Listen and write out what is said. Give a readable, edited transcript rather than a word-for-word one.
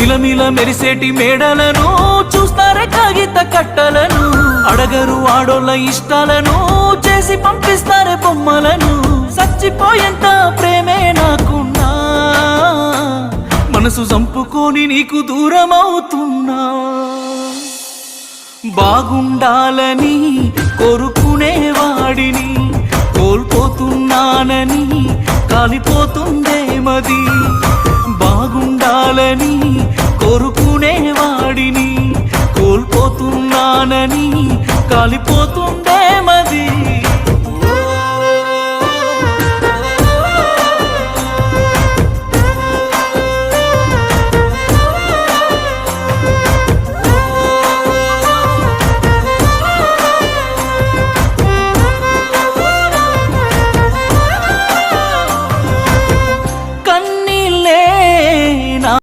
మిలమిల మెరిసేటి మేడలను చూస్తారే కాగిత కట్టలను అడగరు ఆడోళ్ళ ఇష్టాలను చేసి పంపిస్తారే బొమ్మలను చచ్చిపోయేంత ప్రేమే నాకున్నా మనసు చంపుకొని నీకు దూరం అవుతున్నా బాగుండాలని కోరుకునేవాడిని కోల్పోతున్నానని కాలిపోతుందే మది బాగుండాలని కోరుకునేవాడిని కోల్పోతున్నానని కాలిపోతుందే